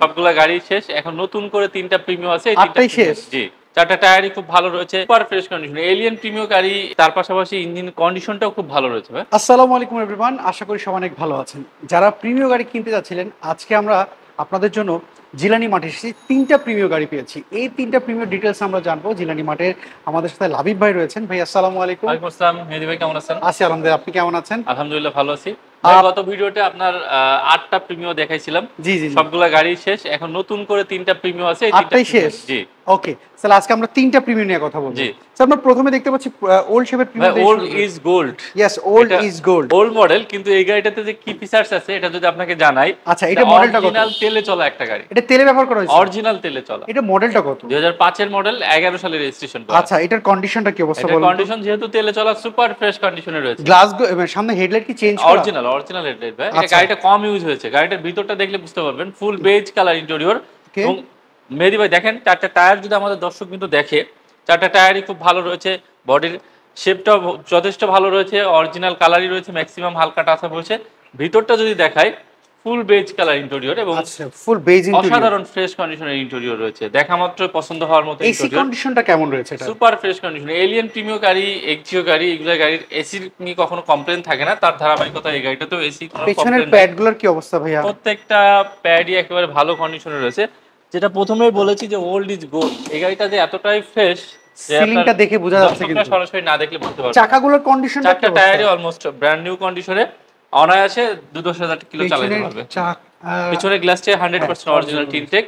সবগুলা গাড়ি শেষ, এখন নতুন করে 3টা প্রিমিয়াম আছে, এই 3টা শেষ। জি। 4টা টায়ারই খুব ভালো রয়েছে, super fresh condition. Allion premium গাড়ি, তার পাশাপাশি ইঞ্জিন কন্ডিশনটাও খুব ভালো রয়েছে ভাই। আসসালামু আলাইকুম এভরিওয়ান, আশা করি সবাই অনেক ভালো আছেন। যারা প্রিমিয়াম গাড়ি কিনতে যাচ্ছিলেন, আজকে আমরা আপনাদের জন্য জিলানি মাঠে এসেছি। 3টা প্রিমিয়াম গাড়ি পেয়েছি। এই 3টা প্রিমিয়াম ডিটেলস আমরা জানবো জিলানি মাঠের। আমাদের সাথে লাবিব ভাই রয়েছেন। ভাই আসসালামু আলাইকুম। ওয়ালাইকুম আসসালাম। মেহেদী ভাই কেমন আছেন? আছি আলহামদুলিল্লাহ, আপনি কেমন আছেন? আলহামদুলিল্লাহ ভালো আছি। গত ভিডিওতে আপনার 8টা প্রিমিয়াম দেখাইছিলাম, জি জি। সবগুলা গাড়ি শেষ, এখন নতুন করে 3টা প্রিমিয়াম আছে, এই 3টা শেষ। জি। ওকে, তাহলে আজকে আমরা 3টা প্রিমিয়াম নিয়ে কথা বলবো। জি। আমরা প্রথমে দেখতে পাচ্ছি ওল্ড শেপের premium. Old is gold. Yes, old is gold. Old model, কিন্তু এই গাড়িটাতে যে কি ফিচারস আছে এটা যদি আপনাকে জানাই। আচ্ছা, এটা মডেলটা কত? অরিজিনাল তেলে চলা একটা গাড়ি। এটা তেলে ব্যবহার করা হয়েছে? অরিজিনাল তেলে চলা। এটা মডেলটা কত? 2005 এর মডেল, 11 সালের রেজিস্ট্রেশন করা। আচ্ছা, এটার কন্ডিশনটা কি অবস্থা বলুন? কন্ডিশন যেহেতু তেলে চলা, সুপার ফ্রেশ কন্ডিশনে রয়েছে। গ্লাস সামনে হেডলাইট কি চেঞ্জ করা? অরিজিনাল হেডলাইট ভাই। এটা গাড়িটা কম ইউজ হয়েছে, গাড়িটার ভিতরটা দেখলে বুঝতে পারবেন, ফুল বেজ কালার ইন্টেরিয়র। এবং মেহেদী ভাই দেখেন, 4টা টায়ার যদি আমাদের দর্শক কিন্তু দেখে, 4টা টায়ারই খুব ভালো রয়েছে, বডির শেপটাও যথেষ্ট ভালো রয়েছে, অরিজিনাল কালারই রয়েছে, ম্যাক্সিমাম হালকা টাচ আপ রয়েছে। ভিতরটা যদি দেখাই, ফুল বেজ কালার ইন্টেরিয়র এবং ফুল বেজ ইন্টেরিয়র, অসাধারণ ফ্রেশ কন্ডিশনের ইন্টেরিয়র রয়েছে, দেখা মাত্র পছন্দ হওয়ার মতো ইন্টেরিয়র। এসি কন্ডিশনটা কেমন রয়েছে? এটা super fresh condition. Allion premium গাড়ি, এক্সিও গাড়ি, এগুলা গাড়ির এসি নিয়ে কখনো কমপ্লেইন থাকে না, তার ধারাবাহিকতা এই গাড়িটাতেও এসি কোনো কমপ্লেইন। পেছনের প্যাডগুলোর কি অবস্থা ভাইয়া? প্রত্যেকটা প্যাডই একেবারে ভালো কন্ডিশনে রয়েছে। যেটা প্রথমেই বলেছি যে ওল্ড ইজ গোল্ড, এই গাড়িটা যে এতটাই ফ্রেশ, সিলিংটা দেখে বোঝা যাচ্ছে, কিন্তু সরাসরি না দেখলে বুঝতে পারবেন। চাকাগুলোর কন্ডিশনটা, 4টা টায়ারই অলমোস্ট ব্র্যান্ড নিউ কন্ডিশনে, অনায়াসে 2-10,000 কিলো চালাতে পারবে। পিছনের গ্লাসটা 100% অরিজিনাল টিনটেক।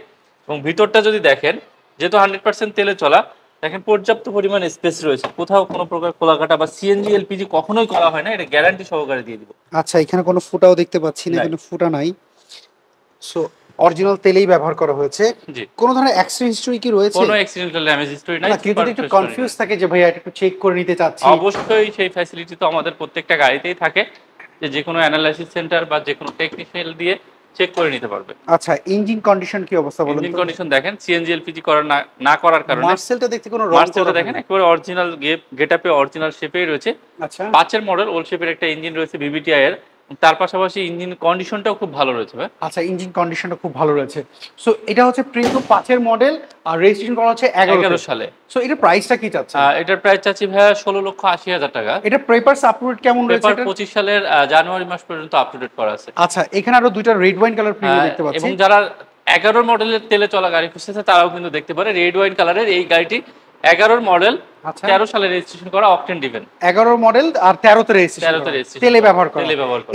এবং ভিতরটা যদি দেখেন, যেহেতু 100% তেলে চলা, দেখেন পর্যাপ্ত পরিমাণ স্পেস রয়েছে, কোথাও কোনো প্রকার খোলাকাটা বা সিএনজি এলপিজি কখনোই করা হয় না, এটা গ্যারান্টি সহকারে দিয়ে দিব। আচ্ছা, এখানে কোনো ফুটাও দেখতে পাচ্ছি না, কোনো ফুটা নাই। সো অরিজিনাল তেলেই ব্যবহার করা হয়েছে। জি। কোন ধরনের অ্যাক্সিডেন্ট হিস্টরি কি রয়েছে? কোনো অ্যাক্সিডেন্টাল ড্যামেজ হিস্টরি নাই। কেউ যদি একটু কনফিউজ থাকে যে ভাইয়া এটা একটু চেক করে নিতে চাচ্ছি, অবশ্যই সেই ফ্যাসিলিটি তো আমাদের প্রত্যেকটা গাড়িতেই থাকে, যে কোনো অ্যানালাইসিস সেন্টার বা যে কোনো টেকনিশিয়ান দিয়ে চেক করে নিতে পারবে। আচ্ছা, ইঞ্জিন কন্ডিশন কি অবস্থা বলুন? ইঞ্জিন কন্ডিশন দেখেন, সিএনজি এলপিজি করার না করার কারণে মার্সেলটা দেখতে কোনো রং মার্সেলটা দেখেন একেবারে অরিজিনাল গেটআপে, অরিজিনাল শেপেই রয়েছে। আচ্ছা, 5 এর মডেল, ওল্ড শেপের একটা ইঞ্জিন রয়েছে ভিভিটিআই এর, তার পাশাপাশি ইঞ্জিন কন্ডিশনটাও খুব ভালো রয়েছে ভাই। আচ্ছা, ইঞ্জিন কন্ডিশনটা খুব ভালো রয়েছে। সো এটা হচ্ছে প্রিমিয়াম 5 এর মডেল, আর রেজিস্ট্রেশন করা হচ্ছে 11 সালে। সো এটা প্রাইসটা কি চাচ্ছেন? এটার প্রাইস চাচ্ছি ভাইয়া 16,80,000 টাকা। এটা পেপারস আপডেট কেমন রয়েছে? পেপার 25 সালের জানুয়ারি মাস পর্যন্ত আপডেট করা আছে। আচ্ছা, এখানে আরো দুইটা রেড ওয়াইন কালার প্রিমিয়াম দেখতে পাচ্ছি। এবং যারা 11 মডেলের তেলে চলা গাড়ি খুঁজতেছে তারাও কিন্তু দেখতে পারে। রেড ওয়াইন কালারের এই গাড়িটি 11 মডেল, 13 সালে রেজিস্ট্রেশন করা, অকটেন ডিভেন। 11 মডেল আর 13 তে রেজিস্ট্রেশন, তেলে ব্যবহার করা।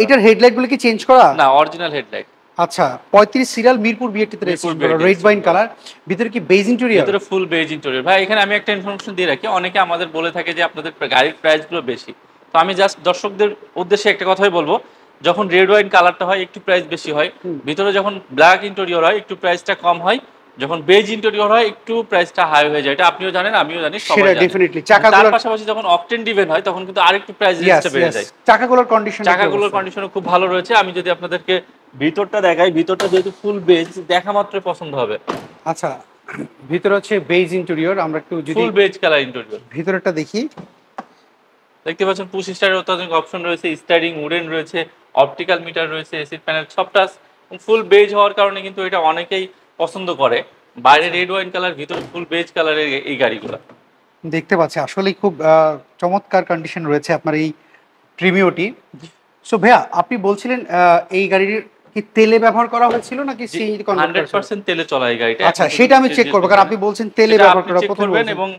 এটার হেডলাইট গুলো কি চেঞ্জ করা? না, অরিজিনাল হেডলাইট। আচ্ছা, 35 সিরিয়াল মিরপুর বিআরটিতে রেজিস্ট্রেশন করা, রেড ওয়াইন কালার। ভিতরে কি বেজ ইন্টেরিয়র? ভিতরে ফুল বেজ ইন্টেরিয়র। ভাই এখানে আমি একটা ইনফরমেশন দিয়ে রাখি, অনেকে আমাদের বলে থাকে যে আপনাদের গাড়ির প্রাইস গুলো বেশি, তো আমি জাস্ট দর্শকদের উদ্দেশ্যে একটা কথাই বলবো, যখন রেড ওয়াইন কালারটা হয় একটু প্রাইস বেশি হয়, ভিতরে যখন ব্ল্যাক ইন্টেরিয়র হয় একটু প্রাইসটা কম হয়, যখন বেজ ইন্টেরিয়র হয় একটু প্রাইসটা হাই হয়ে যায়। এটা আপনিও জানেন, আমিও জানি, সবাই জানে। ডেফিনেটলি। তার পাশাপাশি যখন অকটেন ডিভেন হয় তখন কিন্তু আরেকটু প্রাইস রেঞ্জটা বেড়ে যায়। চাকাগুলোর কন্ডিশন খুব ভালো রয়েছে। আমি যদি আপনাদেরকে ভিতরটা দেখাই, ভিতরটা যেহেতু ফুল বেজ, দেখা মাত্র পছন্দ হবে। আচ্ছা, ভিতরে হচ্ছে বেজ ইন্টেরিয়র, আমরা একটু যদি ফুল বেজ কালার ইন্টেরিয়র ভিতরটা দেখি, দেখতে পাচ্ছেন পুশ স্টারের অত্যাধুনিক অপশন রয়েছে, স্টারিং উডেন রয়েছে, অপটিক্যাল মিটার রয়েছে, এসি প্যানেল সবটা ফুল বেজ হওয়ার কারণে কিন্তু এটা অনেকেই পছন্দ করে। বাইরে রেড ওয়াইন কালার, ভিতরে ফুল বেজ কালারের এই গাড়িগুলো দেখতে পাচ্ছি। আসলে খুব চমৎকার কন্ডিশন রয়েছে আপনার এই প্রিমিয়টি। সো ভাইয়া, আপনি বলছিলেন এই গাড়ির কি তেলে ব্যবহার করা হয়েছিল নাকি সিএনজি কনভার্টার? 100% তেলে চলা এই গাড়িটা। আচ্ছা, সেটা আমি চেক করব, কারণ আপনি বলছেন তেলে ব্যবহার করা করবেন। এবং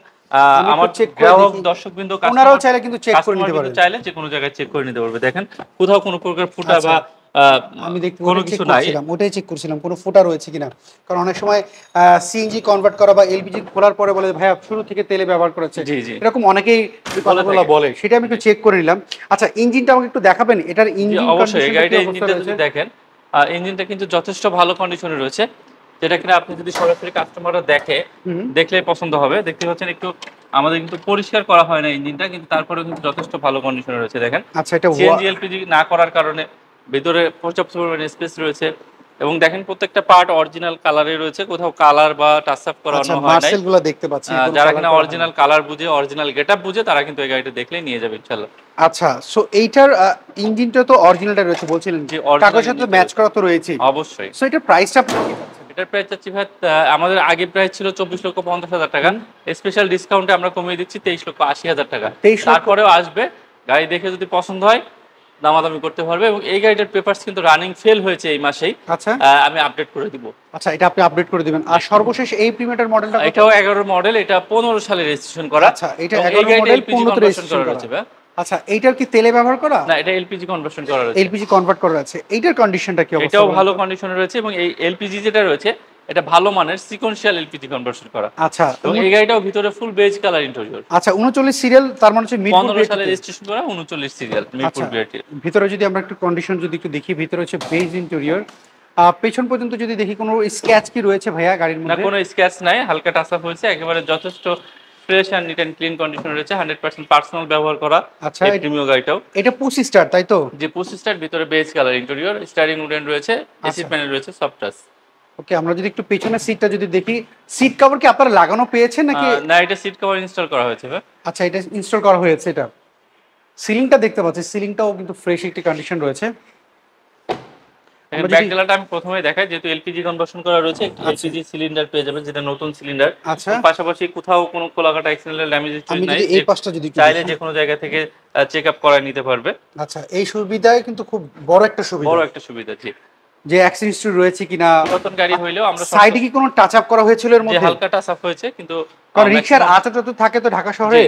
আমার গ্রাহক দর্শকবৃন্দ ওনারাও চাইলে কিন্তু চেক করে নিতে পারবে, চাইলে যে কোনো জায়গায় চেক করে নিতে পারবে। দেখেন কোথাও কোনো প্রকার ফুটা বা আমি দেখতে কোনো কিছু নাই, ওটাই চেক করছিলাম কোনো ফুটা রয়েছে কিনা। কারণ অনেক সময় সিএনজি কনভার্ট করা বা এলপিজি খোলার পরে বলে ভাইয়া শুরু থেকে তেলে ব্যবহার করেছে, এরকম অনেকেই কথাগুলো বলে, সেটা আমি একটু চেক করে নিলাম। আচ্ছা, ইঞ্জিনটা আমাকে একটু দেখাবেন? এটার ইঞ্জিন অবশ্যই, এই গাড়ির ইঞ্জিনটা যদি দেখেন, ইঞ্জিনটা কিন্তু যথেষ্ট ভালো কন্ডিশনে রয়েছে, যেটা কিনা আপনি যদি সরাসরি কাস্টমাররা দেখলে পছন্দ হবে। দেখতে পাচ্ছেন একটু আমাদের কিন্তু পরিষ্কার করা হয় না ইঞ্জিনটা, কিন্তু তারপরেও কিন্তু যথেষ্ট ভালো কন্ডিশনে রয়েছে। দেখেন, আচ্ছা, এটা সিএনজি এলপিজি না করার কারণে ভিতরে পর্যাপ্ত পরিমাণে স্পেস রয়েছে। এবং দেখেন প্রত্যেকটা পার্ট অরিজিনাল কালারে রয়েছে, কোথাও কালার বা টাচ আপ করানো হয় নাই। মার্সেলগুলো দেখতে পাচ্ছি, যারা কিনা অরিজিনাল কালার বুঝে, অরিজিনাল গেটআপ বুঝে, তারা কিন্তু এই গাড়িটা দেখলেই নিয়ে যাবে ইনশাআল্লাহ। আচ্ছা, সো এইটার ইঞ্জিনটা তো অরিজিনালটা রয়েছে বলছিলেন, কাগজের সাথে ম্যাচ করা তো রয়েছে অবশ্যই। সো এটা প্রাইসটা এটার প্রাইস চাচ্ছি ভাই আমাদের আগে প্রাইস ছিল 24,50,000 টাকা, স্পেশাল ডিসকাউন্টে আমরা কমিয়ে দিচ্ছি 23,80,000 টাকা। তারপরেও আসবে, গাড়ি দেখে যদি পছন্দ হয় দামাদামি করতে পারবে। এবং এই গাড়িটার পেপারস কিন্তু রানিং ফেল হয়েছে এই মাসেই। আচ্ছা, আমি আপডেট করে দিব। আচ্ছা, এটা আপনি আপডেট করে দিবেন। আর সর্বশেষ এই প্রিমিয়ার মডেলটা এটাও 11 মডেল, এটা 15 সালে রেজিস্ট্রেশন করা। আচ্ছা, এটা 11 মডেল 15 তে রেজিস্ট্রেশন করা হয়েছে। আচ্ছা, এইটার কি তেলে ব্যবহার করা? না, এটা এলপিজি কনভার্সন করা রয়েছে। এলপিজি কনভার্ট করা আছে। এইটার কন্ডিশনটা কি অবস্থা? এটাও ভালো কন্ডিশনে রয়েছে এবং এই এলপিজি যেটা রয়েছে এটা ভালো মানের সিকোয়েন্সিয়াল এলপিজি কনভার্সন করা। আচ্ছা, এবং এই গাড়িটাও ভিতরে ফুল বেজ কালার ইন্টেরিয়র। আচ্ছা, 39 সিরিয়াল, তার মানে হচ্ছে মিরপুর 15 সালে রেজিস্ট্রেশন করা, 39 সিরিয়াল মিরপুর বিআরটি। ভিতরে যদি আমরা একটু কন্ডিশন যদি একটু দেখি, ভিতরে হচ্ছে বেজ ইন্টেরিয়র। পেছন পর্যন্ত যদি দেখি কোনো স্ক্র্যাচ কি রয়েছে ভাইয়া গাড়ির মধ্যে? না, কোনো স্ক্র্যাচ নাই, হালকা টাচ আপ হয়েছে, একেবারে যথেষ্ট fresh and neat and clean condition রয়েছে। 100% পার্সোনাল ব্যবহার করা। আচ্ছা, এই প্রিমিয়াম গাড়িটাও এটা 25 স্টার, তাই তো? যে 25 স্টার, ভিতরে beige colour interior, steering wooden রয়েছে, এসি প্যানেল রয়েছে, সফট টাচ। ওকে, আমরা যদি একটু পেছনের সিটটা যদি দেখি, সিট কভার কি আপনারা লাগানো পেয়েছেন নাকি? না, এটা সিট কভার ইনস্টল করা হয়েছে ভাই। আচ্ছা, এটা ইনস্টল করা হয়েছে। এটা সিলিংটা দেখতে পাচ্ছি, সিলিংটাও কিন্তু ফ্রেশ একটি কন্ডিশন রয়েছে। ব্যাক গ্লাসটা আমি প্রথমেই দেখাই, যেহেতু এলপিজি কনভার্সন করা রয়েছে, একটি এলপিজি সিলিন্ডার পেয়ে যাবেন, যেটা নতুন সিলিন্ডার। আচ্ছা, পাশাপাশি কোথাও কোনো কোলাকাটা এক্সিডেন্টাল ড্যামেজ আমি নাই, যদি এই পাশটা যদি চাইলে যে কোনো জায়গা থেকে চেকআপ করায় নিতে পারবে। আচ্ছা, এই সুবিধায় কিন্তু খুব বড় একটা সুবিধা জি। যে অ্যাক্সিডেন্ট হিস্ট্রি রয়েছে কিনা, নতুন গাড়ি হইলেও আমরা সাইডে কি কোনো টাচ আপ করা হয়েছিল এর মধ্যে? হালকা টাচ আপ হয়েছে, কিন্তু কারণ রিকশার আচাটা তো থাকে তো ঢাকা শহরে,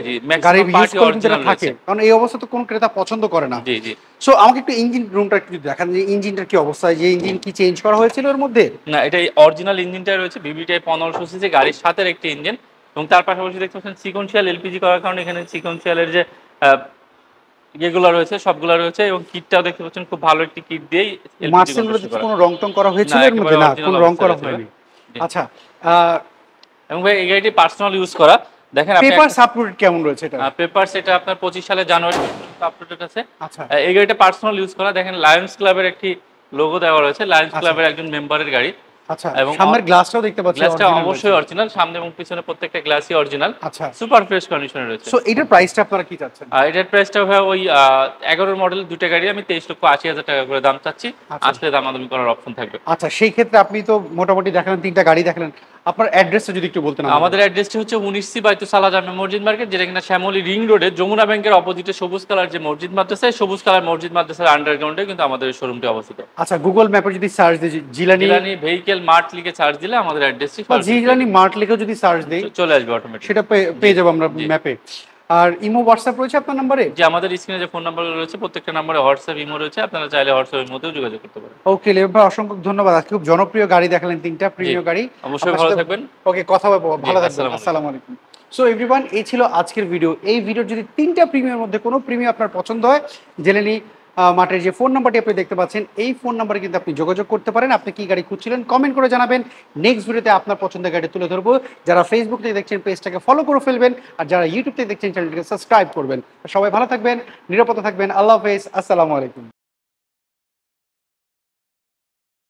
গাড়ি ইউজ করতে যেটা থাকে, কারণ এই অবস্থা তো কোন ক্রেতা পছন্দ করে না। জি জি। সো আমাকে একটু ইঞ্জিন রুমটা একটু দেখান, যে ইঞ্জিনটার কি অবস্থা, যে ইঞ্জিন কি চেঞ্জ করা হয়েছিল এর মধ্যে? না, এটা অরিজিনাল ইঞ্জিনটা রয়েছে, ভিভিটাই 1500 সিসি গাড়ির সাথে একটি ইঞ্জিন। এবং তার পাশাপাশি দেখতে পাচ্ছেন সিকোয়েন্সিয়াল এলপিজি করার কারণে এখানে সিকোয়েন্সিয়ালের যে ইয়েগুলো রয়েছে সবগুলো রয়েছে, এবং কিটটাও দেখতে পাচ্ছেন খুব ভালো একটি কিট দিয়েই মার্সেলগুলোতে কোনো রং টং করা হয়েছিল এর মধ্যে? না, কোনো রং করা হয়নি। আচ্ছা, এবং ভাই এই গাড়িটি পার্সোনাল ইউজ করা। দেখেন পেপারস আপলোড কেমন রয়েছে এটা? পেপারস এটা আপনার 25 সালে জানুয়ারি আপলোডেড আছে। আচ্ছা, এই গাড়িটা পার্সোনাল ইউজ করা। দেখেন লায়ন্স ক্লাবের একটি লোগো দেওয়া রয়েছে, লায়ন্স ক্লাবের একজন মেম্বারের গাড়ি। আচ্ছা, এবং সামনের গ্লাসটাও দেখতে পাচ্ছি, গ্লাসটা অবশ্যই অরিজিনাল, সামনে এবং পিছনে প্রত্যেকটা গ্লাসই অরিজিনাল। আচ্ছা, সুপার ফ্রেশ কন্ডিশনে রয়েছে। সো এটার প্রাইসটা আপনারা কি চাচ্ছেন? এটার প্রাইসটা ভাই ওই 11 মডেল দুটো গাড়ি আমি 23,80,000 টাকা করে দাম চাচ্ছি। আসলে দামাদামি করার অপশন থাকবে। আচ্ছা, সেই ক্ষেত্রে আপনি তো মোটামুটি দেখালেন, তিনটা গাড়ি দেখালেন, আপনার অ্যাড্রেসটা যদি একটু বলতেন। আমাদের অ্যাড্রেসটি হচ্ছে 19 বাইতুল সালাহ জামে মসজিদ মার্কেট, যেটা কিনা শ্যামলী রিং রোডে যমুনা ব্যাংকের অপোজিটে সবুজ কালার যে মসজিদ মাদ্রাসা, সবুজ কালার মসজিদ মাদ্রাসার আন্ডারগ্রাউন্ডে কিন্তু আমাদের শোরুমটি অবস্থিত। আচ্ছা, গুগল ম্যাপে যদি সার্চ দিই জিলানি ভেহিকেল মার্ট লিখে সার্চ দিলে আমাদের অ্যাড্রেসটি জিলানি মার্ট লিখে যদি সার্চ দেই চলে আসবে অটোমেটিক, সেটা পেয়ে যাবো আমরা ম্যাপে। আর ইমো হোয়াটসঅ্যাপ রয়েছে আপনার নম্বরে? যে আমাদের স্ক্রিনে যে ফোন নাম্বারগুলো রয়েছে প্রত্যেকটা নম্বরে হোয়াটসঅ্যাপ ইমো রয়েছে, আপনারা চাইলে হোয়াটসঅ্যাপের মধ্যেও যোগাযোগ করতে পারেন। ওকে লেব ভাই, অসংখ্য ধন্যবাদ। আজকে খুব জনপ্রিয় গাড়ি দেখালেন, তিনটা প্রিমিয়াম গাড়ি। অবশ্যই ভালো থাকবেন। ওকে, কথা বলবো, ভালো থাকবেন। আসসালামু আলাইকুম। সো এভরিওয়ান, এই ছিল আজকের ভিডিও। এই ভিডিওর যদি তিনটা প্রিমিয়ামের মধ্যে কোনো প্রিমিয়াম আপনার পছন্দ হয়, জেনে নিই মাঠের যে ফোন নাম্বারটি আপনি দেখতে পাচ্ছেন, এই ফোন নাম্বারে কিন্তু আপনি যোগাযোগ করতে পারেন। আপনি কি গাড়ি খুঁজছিলেন কমেন্ট করে জানাবেন, নেক্সট ভিডিওতে আপনার পছন্দের গাড়ি তুলে ধরবো। যারা ফেসবুক থেকে দেখছেন পেজটাকে ফলো করে ফেলবেন, আর যারা ইউটিউব থেকে দেখছেন চ্যানেলটিকে সাবস্ক্রাইব করবেন। সবাই ভালো থাকবেন, নিরাপদে থাকবেন। আল্লাহ হাফেজ, আসসালামু আলাইকুম।